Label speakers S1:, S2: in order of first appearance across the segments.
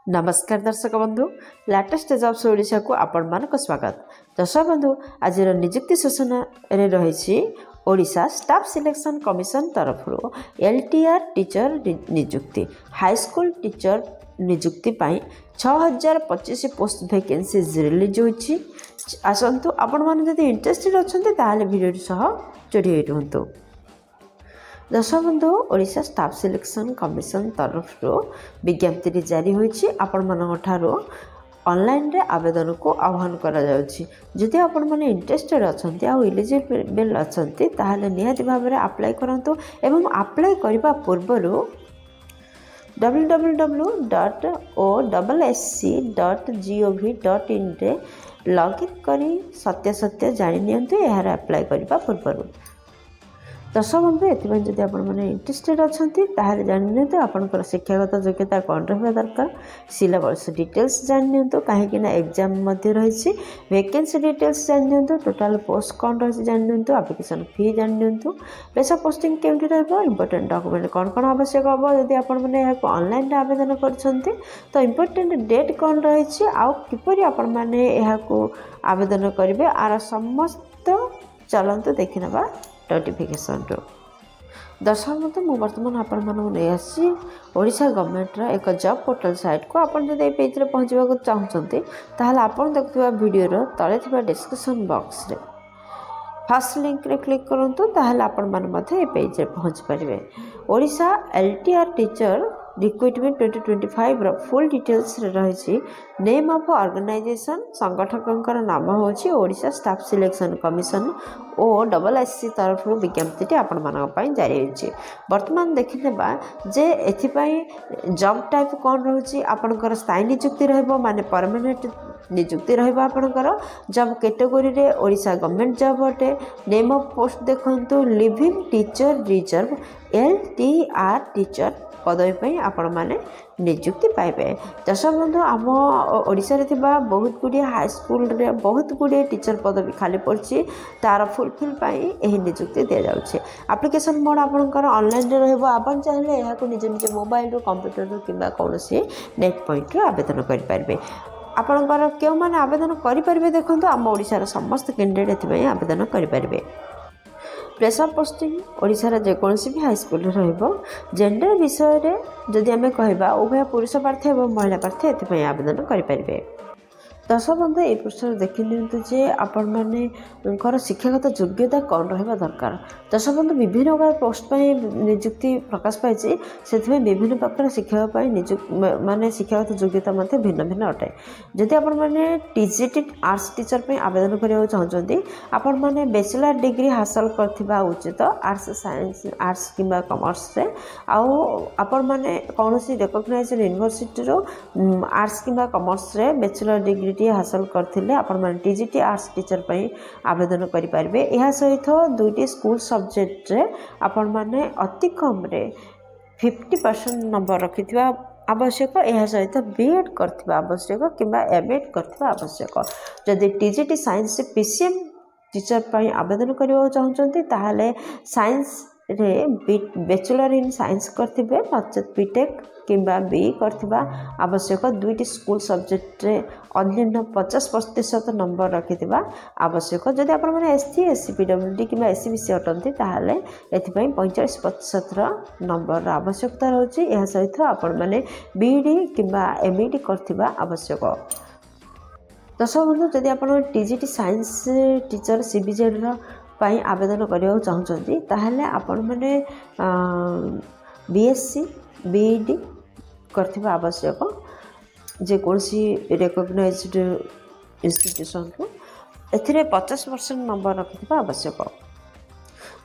S1: नमस्कार दर्शक बंधु लेटेस्ट जॉब्स ओडिशा को आपण मानक स्वागत। दर्शक बंधु आज नियुक्ति सूचना रे रही ओडिशा स्टाफ सिलेक्शन कमिशन तरफ LTR टीचर नियुक्ति हाई स्कूल टीचर नियुक्ति पाई 6025 पोस्ट वैकेंसीज रिलीज होची। आसंतु आपण माने जदि इंटरेस्टेड अछंते ताले वीडियो सह जोड़ी रहंतु। दर्शक बंधु ओडिशा स्टाफ सिलेक्शन कमिशन तरफ विज्ञप्ति जारी होईछि। आपण मानक ठारो ऑनलाइन रे आवेदन को आह्वान करा जाउछि। जदि आपण माने इंटरेस्टेड अछंती आ एलिजिबल अछंती ताहाले निहाती भाबरे अप्लाई करंतु एवं अप्लाई करबा पूर्वरु www.ossc.gov.in रे लॉगिन करी सत्य जानि नियंतु एहार अप्लाई करबा पूर्वरु। दर्शक बंधु एथि जदि आपण माने इंटरेस्टेड अछंती ताहाले जानि नियंतु आपनकर शिक्षागत योग्यता कोन रहबा दरकार, सिलेबस डिटेल्स जानि नियंतु काहे ना एग्जाम मध्ये रहिछि, वैकेंसी डिटेल्स जानि नियंतु, टोटल पोस्ट कोन रहिछि जानि नियंतु, एप्लिकेशन फी जानि नियंतु, प्लेस ऑफ पोस्टिंग केमति रहबो, इंपोर्टेंट डॉक्यूमेंट कोन आवश्यक हबो। जदि आपण माने एहा ऑनलाइन रे आवेदन करछंती तो इंपोर्टेंट डेट कोन रहिछि आ किपरि आपण माने एहा को आवेदन करिवे आर समस्त चलंतु देखिनबा नोटिफिकेशन रो। दर्शक बंधु मु वर्तमान आपण मानक नहीं आसी ओडिशा गवर्नमेंट रा एक जॉब पोर्टल साइट को आपण जदि पेज रे पहुंचबा को चाहउछंती ताहाले आपण देखुवा वीडियो रो तळे थिबा डिस्क्रिप्शन बॉक्स रे फर्स्ट लिंक रे क्लिक करंतु ताहाले आपण मान मध्ये ए पेज रे पहुंच परिबे। ओडिशा LTR टीचर रिक्रुटमेंट 2025 रो फुल डिटेल्स रे रहिछि। नेम ऑफ ऑर्गेनाइजेशन संगठकंकर नाम होछि Odisha staff selection commission OSSC तरफ विज्ञप्ति आपण मानक पई जारी होछि। वर्तमान देखिनेबा जे एथि पई जॉब टाइप कोन रहउछि, आपनकर स्थायी नियुक्ति रहबो माने परमानेंट नियुक्ति रहबो। आपनकर जॉब कैटेगरी रे ओडिशा गवर्नमेंट जॉब अटे। नेम ऑफ पोस्ट देखंतु living teacher reserve LTR teacher पदवी पई आपण माने नियुक्ति पाइबे। दर्शक बंधु आम ओडिशा रे थिबा बहुत गुडी हाई स्कूल रे बहुत गुडी टीचर पदवी खाली पड़छि, तार फुलफिल पाई एही नियुक्ति दे जाउछि। एप्लिकेशन मोड आपनकर ऑनलाइन रे रहबो। आपण चाहिले एहा को निज मोबाइल रो कंप्यूटर रो किबा कोनोसी नेट पॉइंट रो आवेदन करि पारबे। आपनकर केउ माने आवेदन करि पारबे देखंतु आम ओडिशा रो समस्त कैंडिडेट एथि आवेदन करि पारबे। प्लेस ऑफ पोस्टिंग ओडिशा रे जेकोसी भी हाई स्कूल रहइबो। जेंडर विषय रे जदि हमें कहबा उभय पुरुष प्रार्थी एवं महिला प्रार्थी एथि आवेदन करि पारबे। दर्शक बंधु ए पृष्ठ देखि नियंतु जे आपण माने शिक्षागत योग्यता कौन रहबा दरकार। दर्शक बंधु विभिन्न प्रकार पोस्ट पई नियुक्ति प्रकाश पाइछि, सेथि विभिन्न प्रकार शिक्षक पई माने शिक्षागत योग्यता मध्ये भिन्न भिन्न अटे। जदि आपण माने TGT आर्ट्स टीचर पई आवेदन करियो चाहछंती, आपण माने बैचलर डिग्री हासिल करथिबा उचित आर्ट्स साइंस आर्ट्स किबा कॉमर्स रे आपण माने कोनोसी रिकॉग्नाइज्ड यूनिवर्सिटी रो आर्ट्स किबा कॉमर्स रे बैचलर डिग्री हासिल करथिले आपण माने TGT आर्ट्स टीचर पई आवेदन करि पारबे। एहा सहित दुईटी स्कूल सब्जेक्ट रे आपण माने अति कम रे 50% नंबर रखिथिबा आवश्यक। एहा सहित B.Ed करथिबा आवश्यक किबा M.Ed करथिबा आवश्यक। जदि TGT साइंस PCM टीचर पई आवेदन करियो चाहछंती ताहाले साइंस रे बैचलर इन साइंस करथिबे, नचेत BTech किंबा BE करथिबा आवश्यक। दुईटी स्कूल सब्जेक्ट रे अन्य 50% नंबर रखिथिबा आवश्यक। जदि आपण माने SC SC PWD किंबा SCBC अटंती ताहाले एथि पई 45% नंबर आवश्यकता रहउची। एहा सहित आपण माने BEd किंबा MED करथिबा आवश्यक। दर्शक बंधु जदि आपण TGT साइंस टीचर CBZ रो पाई आवेदन करियो चाहछंती ताहाले आपण माने BSc BEd करथिबा आवश्यक। जे कोनसी रिकॉग्नाइज्ड इंस्टीट्यूशन को एथिरे 50% नंबर रखिथिबा आवश्यक।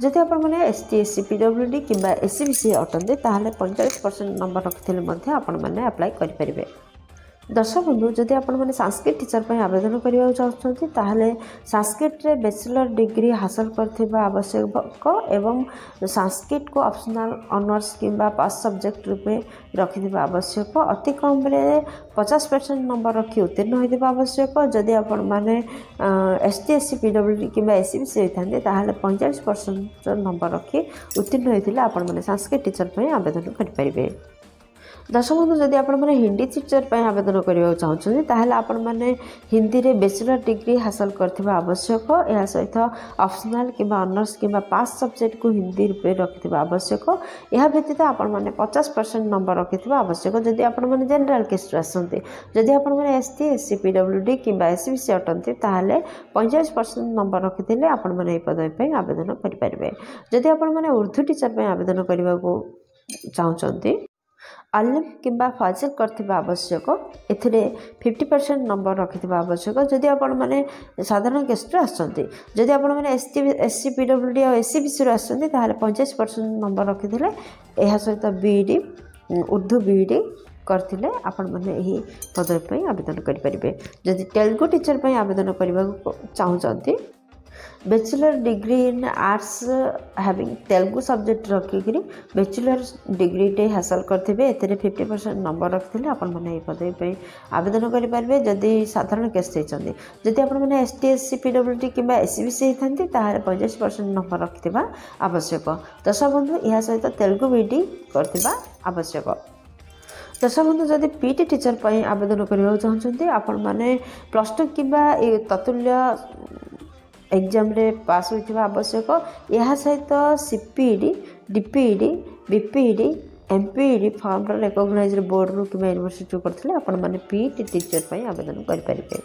S1: जदि आपण माने ST SC PWD किंबा SCBC अटंते ताहाले 45% नंबर रखिथिले मध्ये आपण माने अप्लाई करि परिबे। दर्शक बंधु जदि आपण माने संस्कृत टीचर पई आवेदन करियो चाहछंती ताहाले संस्कृत रे बैचलर डिग्री हासिल करथिबा आवश्यक एवं संस्कृत को ऑप्शनल ऑनर्स किंबा पास सब्जेक्ट रूपे रखिथिबा आवश्यक। अति कम रे 50% नंबर रखि उत्तीर्ण होइथिबा आवश्यक। जदि आपण माने ST SC PWD किंबा SCBC होइथांते ताहाले 45% नंबर रखि उत्तीर्ण होइथिले आपण माने संस्कृत टीचर पई आवेदन करि परिबे। दर्शक बंधु जदि आपने हिंदी टीचर पर आवेदन करने चाहते ताहले आपण मैंने हिंदी रे बैचलर डिग्री हासिल करथिबा आवश्यक या सहित ऑप्शनल किंबा ऑनर्स किंबा पास सब्जेक्ट को हिंदी रूपे रखिथिबा आवश्यक या व्यतीत आपण मैंने 50% नंबर रखिथिबा आवश्यक जदि आपण मैंने जनरल केस्ट आसंती जदि आपण मैंने एसटी एससी पीडब्ल्यूडी किंबा एसबीसी अटंती ताहले 45% नंबर रखिथिले आपण मैंने ए पदवी पे आवेदन करि परिबे जदि आपण मैंने उर्दू टीचर पे आवेदन करबा को चाहते आलिम किंबा फाजिल करथिबा आवश्यक एथिरे 50% नंबर रखिथिबा आवश्यक जदि आपण माने साधारण केस्ट आसंती जदि आपण माने एसटी एससी पीडब्ल्यूडी और एससीबीसी रो आसंती ताहाले 50% नंबर रखिथिले एहा सहित बीईडी उर्दू बीईडी करथिले आपण माने एही पदवी पे आवेदन करि परिबे जदि तेलुगु टीचर पे आवेदन करबा चाहउचंती bachelor degree in arts having Telugu subject रखिकी बैचलर डिग्री टे हासिल करथिबे एतरे 50% नंबर रखथिले आपण माने ए पदवी पे आवेदन करि पारबे जदि साधारण केस होइचंदी जदि आपण माने एसटी एससी पीडब्ल्यूडी किंबा एससीबीसी हेथंती ताहाले 50% नंबर रखथिबा आवश्यक दर्शक बंधु या सहित तेलुगु बीडी करथिबा आवश्यक दर्शक बंधु जदि पीटी टीचर पर आवेदन करबा चाहउचंती आपण माने +2 किंबा ततुल्य एग्जाम रे पास होइथिबा आवश्यक यह सहित सीपीईडी डीपीईडी बीपीईडी एमपीईडी फॉर्म रिकॉग्नाइज्ड बोर्ड रु कि यूनिवर्सिटी करथिले आपण माने पीटी टीचर पई आवेदन करि परिबे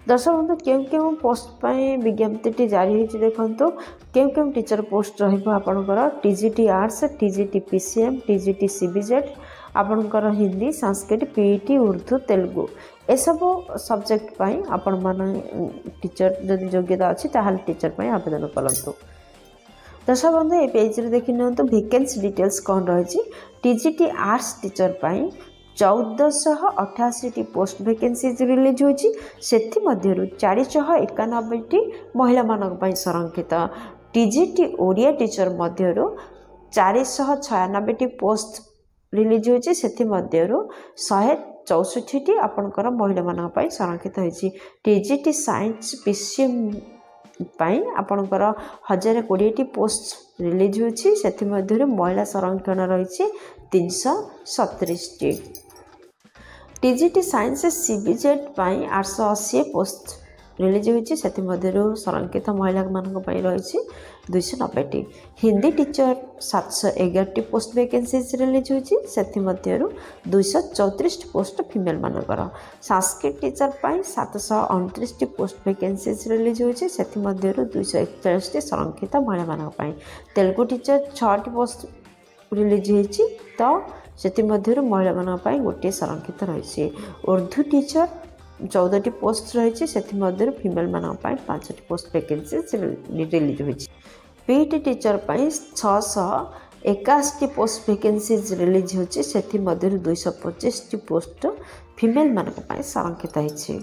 S1: दर्शक बंधु केउ पोस्ट पई विज्ञप्ति जारी होइछि देखंतु केउ टीचर पोस्ट रहिबो आपनकर TGT arts TGT PCM TGT CBZ आपनकर हिंदी संस्कृत पीटी उर्दू तेलुगु ए सब सब्जेक्ट पई आपण माने टीचर जदि योग्यता अछि ताहाल टीचर पई आवेदन करंतु दर्शक बंधु ए पेज रे देखि नंतु वैकेंसी डिटेल्स कोन रहिछि टीजीटी आर्ट्स टीचर पई 1488 टी पोस्ट वैकेंसी रिलीज होछि सेथि मध्यरु 491 टी महिला मानक पई संरक्षित टीजीटी ओडिया टीचर मध्यरु 496 टी पोस्ट रिलीज होछि सेथि मध्यरु 164 टी आपनकर महिला मानक पई संरक्षित होछि टीजीटी साइंस पीसीएम पई आपनकर 1020 टी पोस्ट रिलीज होछि सेथि मध्यरु महिला संरक्षण रहिछि 337 टी टीजीटी साइंस सीबीजेड पई 880 पोस्ट रिलीज होछि सेथि मध्यरु संरक्षित महिला मानक पई रहिछि 290 टी हिंदी टीचर 711 टी पोस्ट वैकेंसीज रिलीज होछि सेथि मध्यरु 234 टी पोस्ट फीमेल मानकर संस्कृत टीचर पई 729 टी पोस्ट वैकेंसीज रिलीज होछि सेथि मध्यरु 241 टी संरक्षित महिला मानक पई तेलुगु टीचर 6 टी पोस्ट रिलीज होछि तो सेथि मध्यरु महिला मानक पई गोटे संरक्षित रहिछि उर्दू टीचर 14 टी पोस्ट रही से फीमेल मान 5 टी पोस्ट वैकेंसी रिलीज होती PT teacher 681 T post vacancies release होती से 225 टी पोस्ट फीमेल मान संरक्षित होती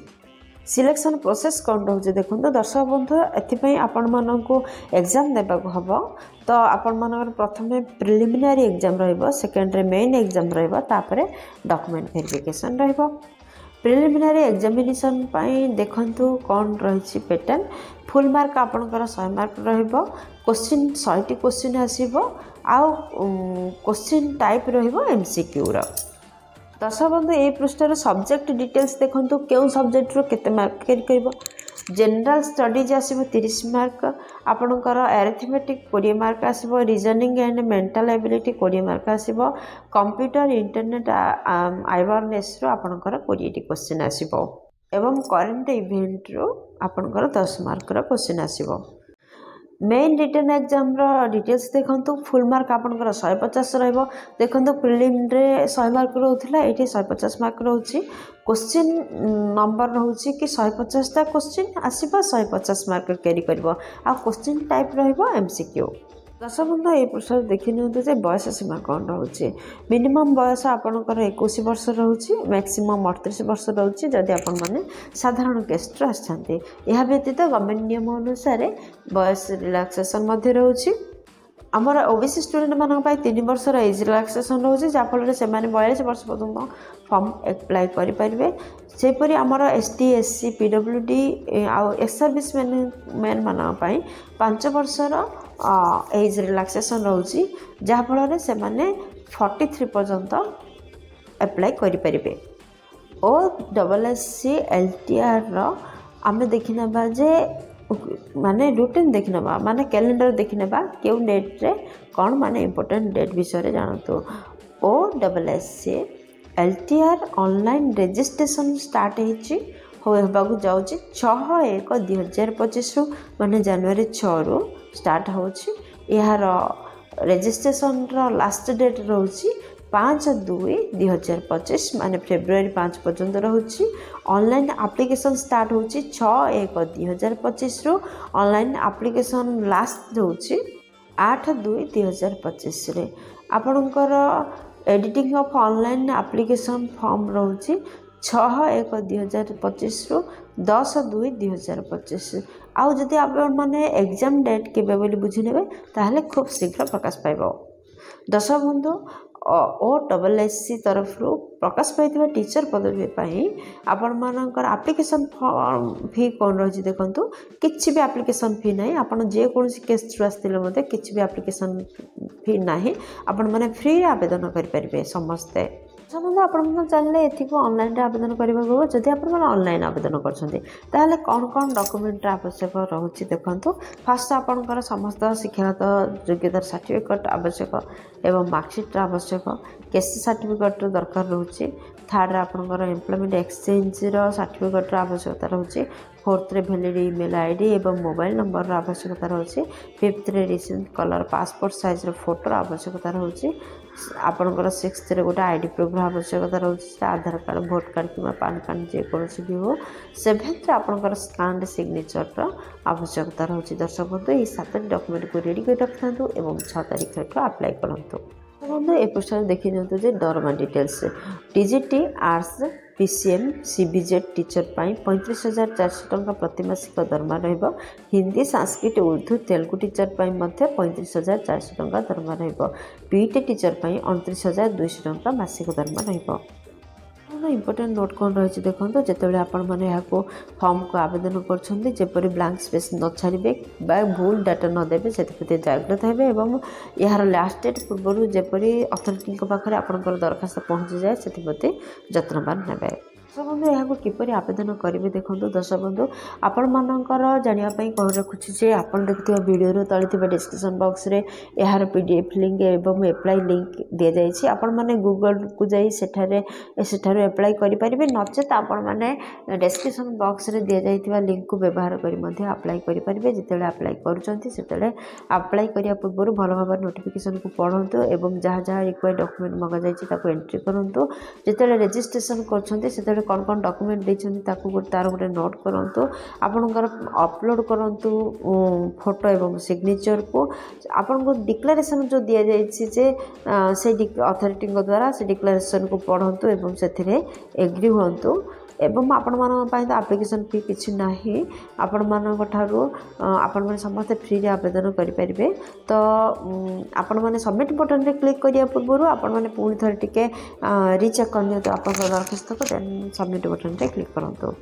S1: सिलेक्शन प्रोसेस कौन रोचे देखो दर्शक बंधु एथपाई आपण मानक एग्जाम देवाक हम तो आपण मानकर प्रथम प्रिलिमिनारी एग्जाम रहिबो सेकेंड रे मेन एग्जाम रहिबो तापरे डॉक्यूमेंट वेरिफिकेशन रहिबो प्रिलिमिनारी एग्जामिनेशन पाई देखंतु कौन रही पैटर्न फुल मार्क आपणकर 100 मार्क रहिबो क्वेश्चन 100 टी क्वेश्चन आसीबो आउ क्वेश्चन टाइप रहिबो एमसीक्यू रो दर्शक बंधु ए पृष्ठर सब्जेक्ट डिटेल्स देखंतु केउ सब्जेक्ट रो केते मार्क कैरी करबो जनरल स्टडीज आसीबो 30 मार्क आपणकर अरिथमेटिक 20 मार्क आसीबो reasoning and mental ability 20 mark आसीबो कंप्यूटर इंटरनेट अवेयरनेस रो आपणकर 20 टी क्वेश्चन आसीबो एवं करंट इवेंट रो आपणकर 10 मार्क रो क्वेश्चन आसीबो मेन रिटन एग्जाम रो डिटेल्स देखंतु फुल मार्क आपणकर 150 रहबो देखंतु प्रिलिम रे 100 मार्क रहउथिला एठी 150 मार्क रहउची क्वेश्चन नंबर रहउची कि 150 टा क्वेश्चन आसीबा 150 मार्क कैरी करबो आ क्वेश्चन टाइप रहबो एमसीक्यू दर्शक बंधु ए प्रश्न देखि नियंतु जे बयस सीमा कौन रहउची मिनिमम बयस आपणकर 21 वर्ष रहउची मैक्सिमम 38 वर्ष रहउची जदि आपण माने साधारण केस्ट आछंती एहा व्यतीत गवर्नमेंट नियम अनुसार बयस रिलैक्सेशन मध्ये रहउची आमर ओबीसी स्टूडेंट मान 3 वर्ष एज रिलैक्सेशन रोचे जहाँफल से 42 वर्ष पर्यटन फॉर्म एप्लाई करेंगे सेपरी आमर एसटी एससी पीडब्ल्यूडी आउ एक्स सर्विस मैन मान 5 वर्षर एज रिलैक्सेशन रोचे जहाँफल से 43 पर्यंत अप्लाई करें। OSSC LTR आम देखने जे माने रूटीन देखने माने कैलेंडर देखने क्यों डेट रे कौन माने इम्पोर्टेंट डेट विषय जानतु। OSSC LTR online registration start होबाकू जाउची 6/1/2025 माने जनवरी 6 रु स्टार्ट होची। यार रजिस्ट्रेशन रो लास्ट डेट रोची 5/2/2025 माने फेब्रुआरी 5 पर्यंत रोची। ऑनलाइन एप्लिकेशन स्टार्ट होची 6/1/2025 रु। ऑनलाइन एप्लिकेशन लास्ट होची 8/2/2025 रे। आपनकर editing of online application form रोची 6/1/2025 रु 10/2/2025। आउ जदि आप माने एग्जाम डेट केबे बोली बुझी नेबे ताहले खूब शीघ्र प्रकाश पाइबो। दर्शक बंधु OSSC तरफ प्रकाश पाई टीचर पदवी आपण मानकर एप्लिकेशन फी कौन रही देखु किसी भी एप्लिकेशन फी ना आप जेकोसी केस थ्रू आसते किसी भी एप्लिकेशन फी ना आपण मैंने फ्री आवेदन करेंगे समस्ते। आपन जानले ये ऑनलाइन आवेदन करने जदि आप ऑनलाइन आवेदन कर कौन कौन डॉक्यूमेंट आवश्यक रोचे देखो। फास्ट आपंकर समस्त शिक्षागत योग्यतार सर्टिफिकेट आवश्यक एवं मार्कशीट आवश्यक। केसी सर्टिफिकेट दरकार रोचे। थर्ड आपंकर एम्प्लॉयमेंट एक्सचेंज सर्टिफिकेट आवश्यकता रोचे। फोर्थ रे वैलिड ईमेल आईडी एवं मोबाइल नंबर आवश्यकता रोचे। फिफ्थ रे recent colour passport size photo आवश्यकता रोचे। आपंकर सिक्स्थ रे गोटे आईडी प्रूफ आवश्यकता रोचे। आधार कार्ड भोट कार्ड कि पान कार्ड जेकोसी भी हो। सेवेन्थ आपंकर स्कान सिग्नेचर आवश्यकता रोचे। दर्शक बंधु ये 7 डॉक्यूमेंट को रेडी कर रखता और 6 तारीख अप्लाई करूँ। बंधु ए पृष्ठ देखी दिखाँ जे दरमा details TGT arts PCM CBZ teacher 35,400 टंका प्रतिमासिक दरमा रहिबो। हिंदी संस्कृत उर्दू तेलुगु टीचर 35,400 टंका दरमा रहिबो। PET टीचर 29,200 टंका मासिक दरमा रहिबो। इम्पोर्टेंट नोट कौन रही देखो जिते आपण मैंने फॉर्म को आवेदन कर ब्लांक स्पेस न छाड़े भूल डाटा न देवे से जागृत हे और यार लास्ट डेट पूर्व जपरी अथॉरिटी पाखे आपंकर दरखास्त पहुँची जाए से जत्नवान ने। दर्शक बंधु यहाँ किपर आवेदन करेंगे देखो। दर्शक बंधु आपण मानकर जानापी कह रखुच्छी जे आप देखुव वीडियो तले डिस्क्रिप्शन बॉक्स रे यार PDF लिंक एवं एप्लाई लिंक दि जाइए। आपण मैंने गूगल को जाई सेठारे एप्लाई करेंगे नचेत आपण मैंने डिस्क्रिप्शन बॉक्स रे दि जाइए लिंक को व्यवहार कर अप्लाई करेंगे। जिते अप्लाई करें अप्लाई करने पूर्व भल भाव नोटिफिकेशन को पढ़ु और जहाँ जहाँ रिक्वायर्ड डॉक्यूमेंट मगा जाए एंट्री करूँ। जिते रजिस्ट्रेशन कर कौन कौन डॉक्यूमेंट देते तार गोटे नोट करूँ। आपणकर अपलोड करूँ फोटो एवं सिग्नेचर को आपन को डिक्लेरेशन जो दि जाए से अथॉरिटी द्वारा से डिक्लेरेशन को पढ़ु और से एग्री हूँ एवं आपण तो एप्लिकेशन फी किसी ना आपण मैंने समस्त फ्री रे आवेदन करेंगे। तो आपण मैंने सबमिट बटन रे क्लिक करिया पूर्व आपण मैंने पुणी थे टिके रिचेक करनी तो आप दरखास्त को देन सबमिट बटन रे क्लिक करूँ।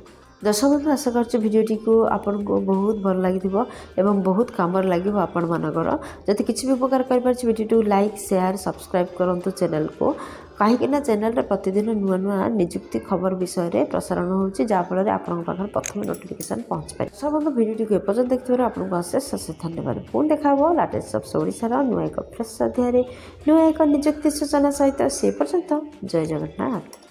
S1: दर्शक बंधु आशा कर भिडियोटी को आपन को बहुत भल लगी एवं बहुत काम लगे आपण मानकर। जदि किसी भी उपकार कर भिडियो लाइक शेयर सब्सक्राइब करूँ चैनल को कहीं चैनल रे प्रतिदिन नुआ नुआ निजुक्ति खबर विषय में प्रसारण होची जहाँफल आपण पाखे प्रथम नोटिफिकेशन पहुँच पाए। सब बंधु भिडियोटी को एपर्यंत देखिए आपको अशेष अशेष धन्यवाद। पुणी देखा लाटेस्ट सबसे ओडिशार नुआ एक फ्रेश अध्याय नुआ एक निजुक्ति सूचना सहित से पर्यंत जय जगन्नाथ।